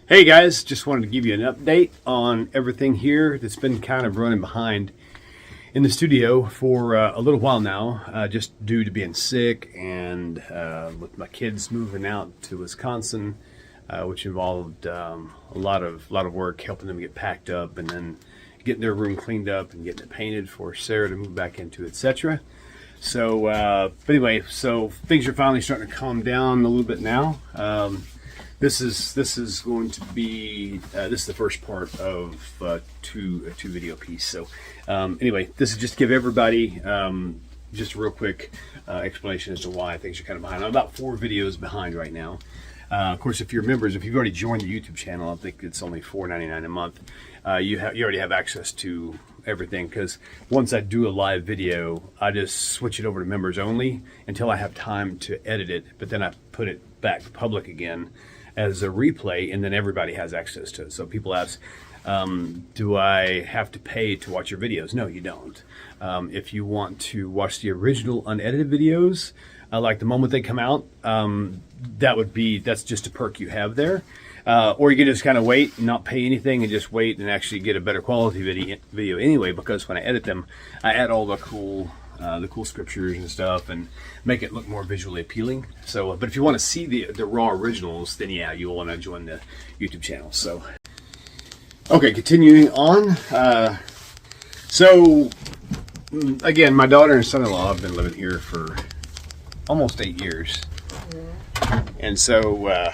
Hey guys, just wanted to give you an update on everything here that's been kind of running behind in the studio for a little while now, just due to being sick and with my kids moving out to Wisconsin, which involved a lot of work helping them get packed up and then getting their room cleaned up and getting it painted for Sarah to move back into, etc. So, but anyway, so things are finally starting to calm down a little bit now. This is going to be this is the first part of a two video piece. So anyway, this is just to give everybody just a real quick explanation as to why things are kind of behind. I'm about 4 videos behind right now. Of course, if you're members, if you've already joined the YouTube channel, I think it's only $4.99 a month. You already have access to everything, because once I do a live video, I just switch it over to members only until I have time to edit it. But then I put it back public again as a replay, and then everybody has access to it. So people ask, do I have to pay to watch your videos? No, you don't. If you want to watch the original unedited videos, like the moment they come out, that's just a perk you have there. Or you can just kind of wait and not pay anything and just wait and actually get a better quality video anyway, because when I edit them, I add all the cool scriptures and stuff and make it look more visually appealing. So, but if you want to see the raw originals, then yeah, you'll want to join the YouTube channel. So, okay, continuing on. So, again, my daughter and son-in-law have been living here for almost 8 years. And so,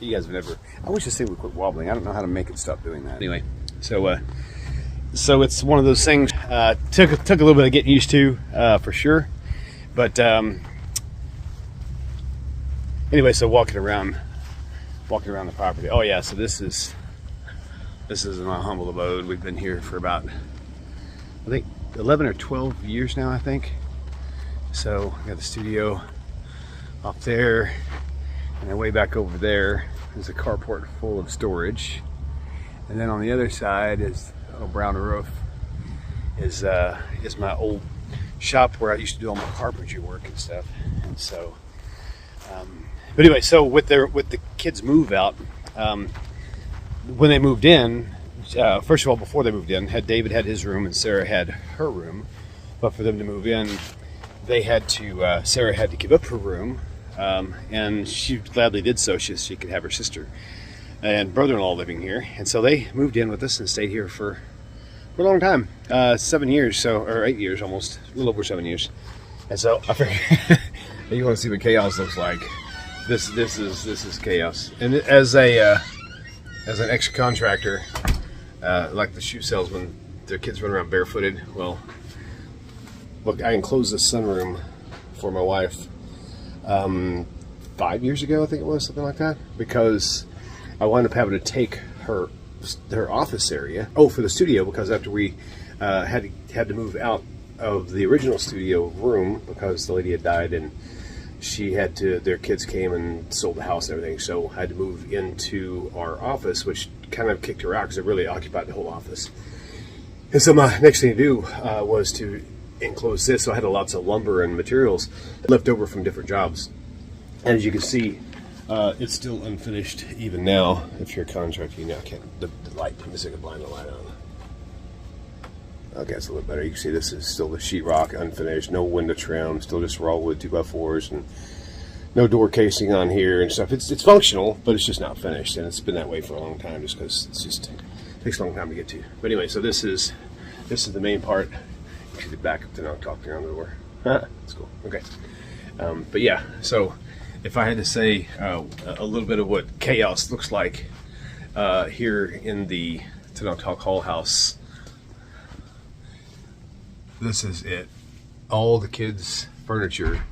you guys have never, I wish this thing would quit wobbling. I don't know how to make it stop doing that. Anyway, so it's one of those things, took a little bit of getting used to, for sure. But anyway, so walking around the property. Oh yeah, so this is my humble abode. We've been here for about, I think, 11 or 12 years now, I think. So I got the studio off there, and then way back over there is a carport full of storage. And then on the other side is a brown roof, is my old shop where I used to do all my carpentry work and stuff. And so, but anyway, so with the kids' move out, when they moved in, first of all, before they moved in, David had his room and Sarah had her room. But for them to move in, they had to, Sarah had to give up her room, and she gladly did so. She could have her sister and brother-in-law living here, and so they moved in with us and stayed here for a long time, 7 years, or 8 years almost, a little over 7 years. And so I figured, you want to see what chaos looks like. This is chaos. And as an ex-contractor, like the shoe salesman, their kids run around barefooted. Well, look, I enclosed this sunroom for my wife 5 years ago, I think it was, something like that, because I wound up having to take her office area, for the studio, because after we had to move out of the original studio room because the lady had died and their kids came and sold the house and everything, so I had to move into our office, which kind of kicked her out because it really occupied the whole office. And so my next thing to do was to enclose this, so I had lots of lumber and materials left over from different jobs. And as you can see, it's still unfinished even now. If you're a contractor, you now can't, the light, let me see if I can blind the light on. Okay, it's a little better. You can see this is still the sheetrock, unfinished, no window trim, still just raw wood 2x4s, and no door casing on here and stuff. It's functional, but it's just not finished, and it's been that way for a long time, just because it takes a long time to get to. But anyway, so this is the main part. You see the back up to now talking around the door. That's cool. Okay, but yeah, so if I had to say a little bit of what chaos looks like here in the Tanakh Talk Hall house, this is it. All the kids' furniture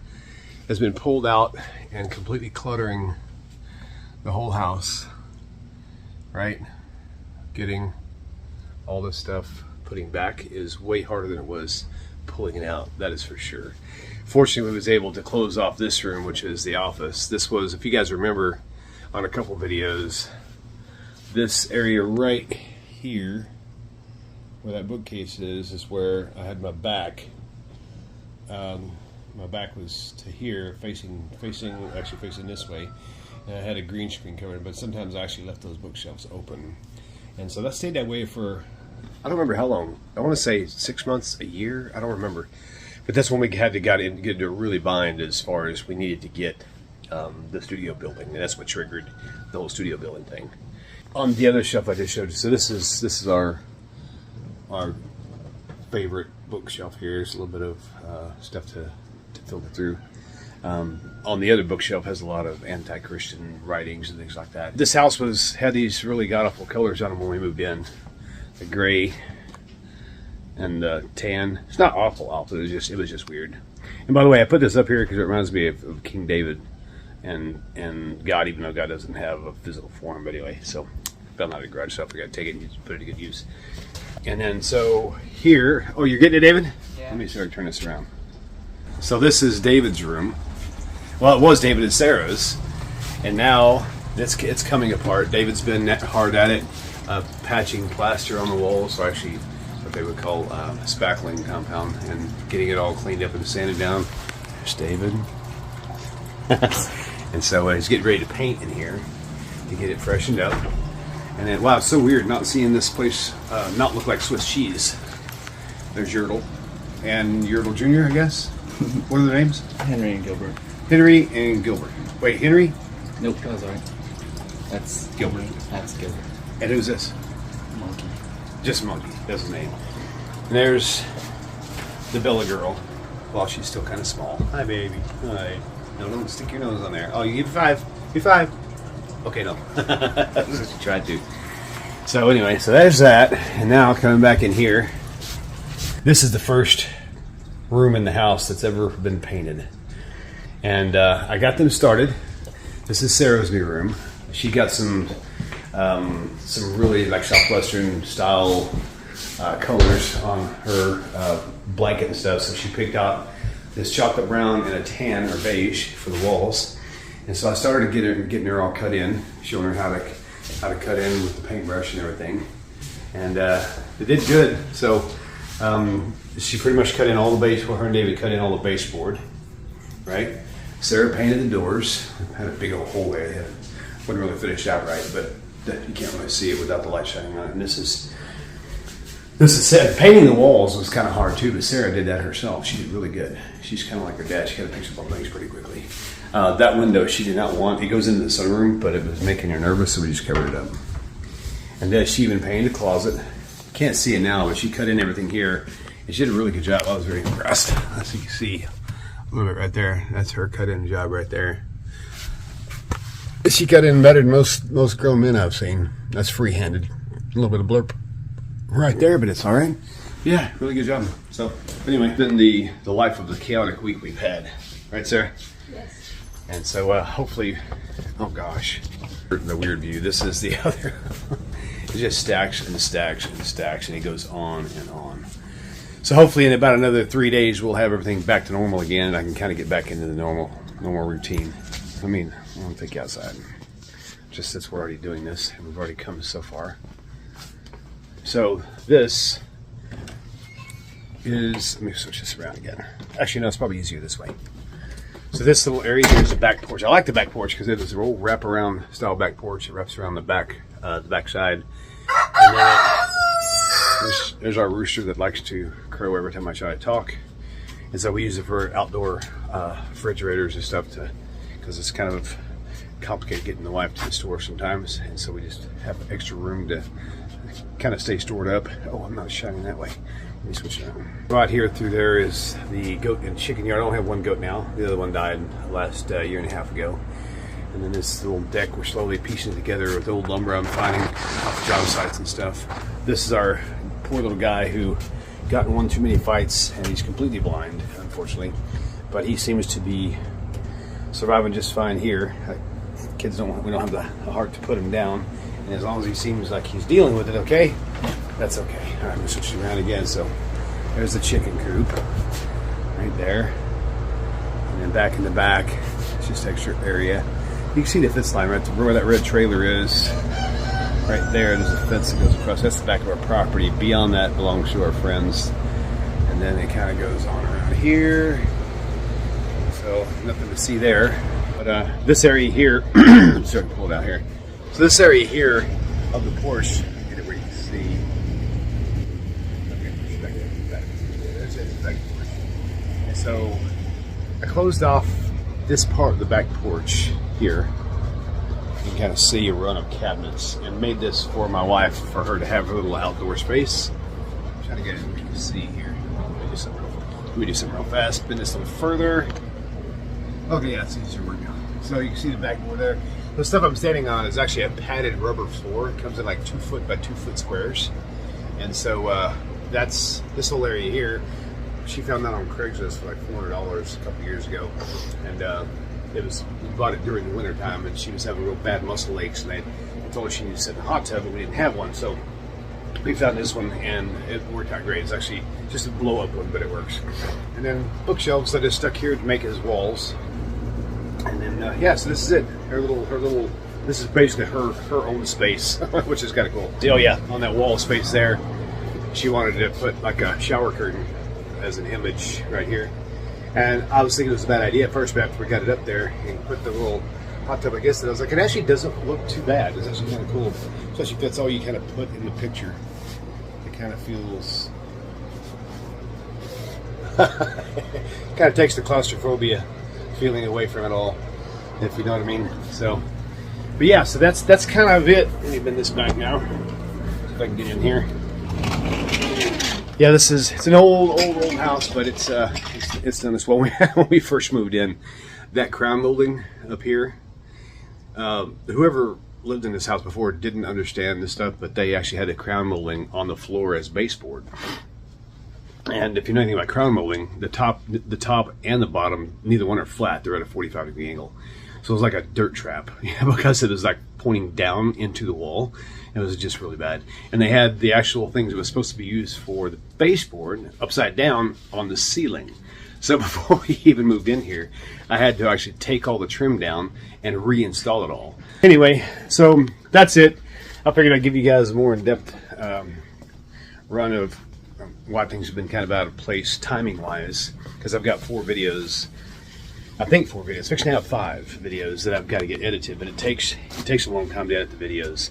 has been pulled out and completely cluttering the whole house, right? Getting all this stuff putting back is way harder than it was pulling it out, that is for sure. Fortunately, we was able to close off this room, which is the office. This was, if you guys remember on a couple videos, this area right here where that bookcase is where I had my back. My back was to here, facing this way, And I had a green screen covered, but sometimes I actually left those bookshelves open. And so that stayed that way for, I don't remember how long. I want to say 6 months, a year. I don't remember. But that's when we had to get into a really bind as far as we needed to get the studio building. And that's what triggered the whole studio building thing. On the other shelf I just showed you, so this is our favorite bookshelf here. There's a little bit of stuff to filter through. On the other bookshelf has a lot of anti-Christian writings and things like that. This house had these really god-awful colors on them when we moved in. The gray and the tan. It's not awful. It was just weird. And by the way, I put this up here because it reminds me of King David and God, even though God doesn't have a physical form. But anyway, so found out at a garage sale. I forgot to take it and put it to good use. And then so here, oh, you're getting it, David? Yeah. Let me see if I can turn this around. So this is David's room. Well, it was David and Sarah's, and now it's coming apart. David's been hard at it, patching plaster on the walls, or actually what they would call spackling compound, and getting it all cleaned up and sanded down. There's David. And so he's getting ready to paint in here to get it freshened up. And then, wow, it's so weird not seeing this place not look like Swiss cheese. There's Yertle and Yertle Jr., I guess. What are their names? Henry and Gilbert. Henry and Gilbert. Wait, Henry? Nope, that's all right. That's Gilbert. That's Gilbert. And who's this? Monkey. Just Monkey. That's his name. And there's the Bella girl. Well, she's still kind of small. Hi, baby. Hi. No, don't stick your nose on there. Oh, you give 5. Give 5. Okay, no. That's what you tried to. So anyway, so there's that. And now coming back in here, this is the first room in the house that's ever been painted. And I got them started. This is Sarah's new room. She got some really like Southwestern style colors on her blanket and stuff. So she picked out this chocolate brown and a tan or beige for the walls. And so I started getting her all cut in, showing her how to cut in with the paintbrush and everything. And it did good. So she pretty much cut in all the base. Well, her and David cut in all the baseboard, right? Sarah painted the doors. Had a big old hole there. It wasn't really finished out right, but you can't really see it without the light shining on it. And this is set. Painting the walls was kind of hard too, but Sarah did that herself. She did really good. She's kind of like her dad. She got to fix up things pretty quickly. That window she did not want. It goes into the sunroom, but it was making her nervous, so we just covered it up. And then she even painted the closet. Can't see it now, but she cut in everything here. And she did a really good job. I was very impressed. As you can see, a little bit right there. That's her cut in job right there. She cut in better than most grown men I've seen. That's free-handed. A little bit of blurb right there, but it's all right. Yeah, really good job. So anyway, been the life of the chaotic week we've had. Right, Sarah? Yes. And so hopefully, oh gosh, the weird view. This is the other. It just stacks and stacks and stacks, and it goes on and on. So hopefully in about another 3 days, we'll have everything back to normal again, and I can kind of get back into the normal routine. I mean, I want to take you outside. Just since we're already doing this, and we've already come so far. So this is, let me switch this around again. Actually, no, it's probably easier this way. So this little area here is the back porch. I like the back porch because it is a old wraparound style back porch. It wraps around the back side. And then there's our rooster that likes to crow every time I try to talk. And so we use it for outdoor refrigerators and stuff because it's kind of complicated getting the wife to the store sometimes. And so we just have extra room to kind of stay stored up. Oh, I'm not shining that way. Let me switch it out. Right here through there is the goat and chicken yard. I only have one goat now. The other one died last year and a half ago. And then this little deck we're slowly piecing together with old lumber I'm finding off job sites and stuff. This is our poor little guy who got in one too many fights, and he's completely blind, unfortunately. But he seems to be surviving just fine here. We don't have the heart to put him down. And as long as he seems like he's dealing with it okay, that's okay. All right, I'm going to switch it around again. So there's the chicken coop right there. And then back in the back, it's just extra area. You can see the fence line right where that red trailer is. Right there, there's a fence that goes across. That's the back of our property. Beyond that belongs to our friends. And then it kind of goes on around here. So nothing to see there. But this area here, I'm starting to pull it out here. So this area here of the porch, get it where you can see. Okay, there's the back porch. And so I closed off this part of the back porch here. You can kind of see a run of cabinets, and made this for my wife, for her to have her little outdoor space. I'm trying to get it where you can see here. Let me do something real fast. Spin this a little further. Okay, yeah, it's easier work now. So you can see the backboard there. The stuff I'm standing on is actually a padded rubber floor. It comes in like 2 foot by 2 foot squares. And so that's this whole area here. She found that on Craigslist for like $400 a couple years ago. And we bought it during the winter time, and she was having real bad muscle aches, and I told her she needed to sit in a hot tub, but we didn't have one. So we found this one, and it worked out great. It's actually just a blow-up one, but it works. And then bookshelves that is stuck here to make it as walls. And then yeah, so this is it. Her little. This is basically her own space, which is kind of cool. Oh yeah, on that wall space there, she wanted to put like a shower curtain as an image right here. And I was thinking it was a bad idea at first, but after we got it up there and put the little hot tub against it, I was like, it actually doesn't look too bad. It's actually kind of cool, especially if that's all you kind of put in the picture. It kind of feels, kind of takes the claustrophobia feeling away from it all, if you know what I mean. So, but yeah, so that's kind of it. Let me bend this back now, if I can get in here. Yeah, it's an old house, but it's done this well. When we first moved in, that crown molding up here, whoever lived in this house before didn't understand this stuff, but they actually had the crown molding on the floor as baseboard. And if you know anything about crown molding, the top and the bottom, neither one are flat. They're at a 45-degree angle. So it was like a dirt trap, because it was like pointing down into the wall. It was just really bad. And they had the actual things that was supposed to be used for the baseboard upside down on the ceiling. So before we even moved in here, I had to actually take all the trim down and reinstall it all. Anyway, so that's it. I figured I'd give you guys a more in-depth run of why things have been kind of out of place timing-wise, because I've got 4 videos. I think 4 videos. Actually, I have 5 videos that I've got to get edited, but it takes a long time to edit the videos.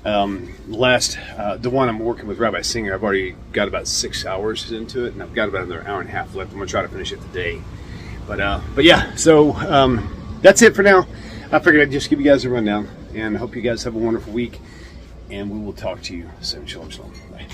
The one I'm working with Rabbi Singer, I've already got about 6 hours into it, and I've got about another hour and a half left. I'm gonna try to finish it today. But yeah, so that's it for now. I figured I'd just give you guys a rundown, and I hope you guys have a wonderful week, and we will talk to you soon. Shalom, shalom. Bye.